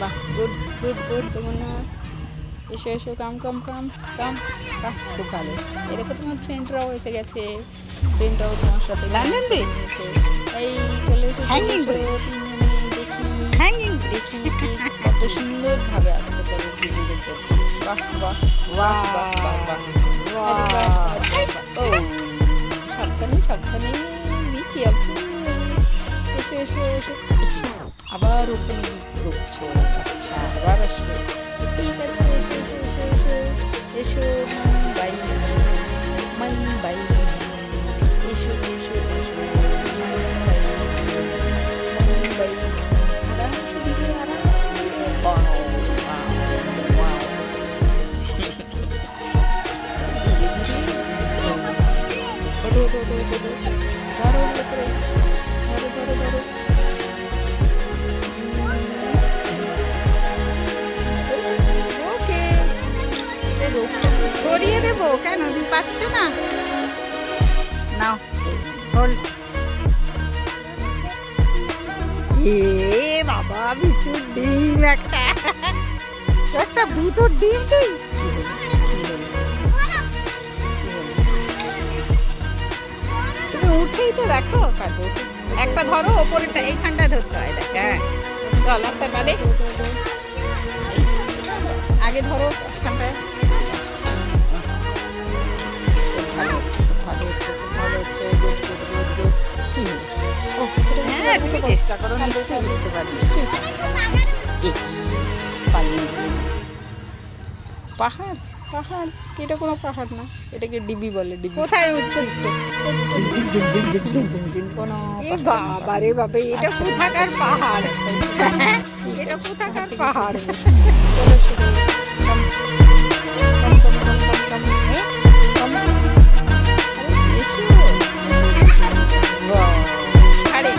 বাহ, good good good. তোমার না এসো এসো, কাম কাম কাম কাম। বাহ, খুব ভালো এসছে। এরকম তোমার ফ্রেন্ডরাও এসে গেছে, ফ্রেন্ডরাও তোমার সাথে লন্ডন ব্রিজ, এই চলে এসো, হ্যাঙ্গিং চলে এসো ব্রিজ, তিনজনে। দেখি হ্যাঙ্গিং দেখি কি কত সুন্দরভাবে আসতে পারে ব্রিজের উপর। বাহ বাহ বাহ বাহ বাহ বাহ। আরে বাহ, আরে বাহ। ও সাবধানে সাবধানে, বি কেয়ারফুল। এসো এসো এসো। আবার ওখানে ঢুকছো, আচ্ছা আবার আসবে, ঠিক আছে। এসো এসো এসো এসো এসো, মুম্বাই মুম্বাই, এসো এসো এসো মুম্বাই মুম্বাই। আরামসে ধীরে, আরামসে ধীরে। Wow wow wow. ধীরে ধীরে ওঠো ওঠো ওঠো ওঠো, ধরো ভালো করে, ধরো ধরো ধরো। ওকে, ছড়িয়ে দেবো কেন, তুমি পাচ্ছ না? নাও হোল্ড। এ বাবা, ভিতর ডিম একটা, একটা ভিতর ডিম তুই। কি হলো কি হলো কি হলো? তুমি উঠেই তো দেখো, একটা ধরো ওপরেরটা, এইখানটা ধরতে হয়, দেখ। হ্যাঁ চল, একটা বাদে আগে ধরো এখানটায়। ভালো হচ্ছে, খুব ভালো হচ্ছে, খুব ভালো হচ্ছে। Good good good good. কি হলো? ও, হ্যাঁ, তুমি চেষ্টা করো, নিশ্চয়ই নিশ্চয়ই উঠতে পারবে। নিশ্চয়ই। এ কি পালিয়ে গিয়েছে। পাহাড় পাহাড়, এটা কোনো পাহাড় না, এটাকে ডিবি বলে, ডিবি। কোথায় উঠছিস? কোনো এ বাবা রে বাবা, এটা কোথাকার পাহাড়? এটা কোথাকার পাহাড়? চলো শুরু। কম কম কম কম কম কম কম। এসো। বাহ, আরে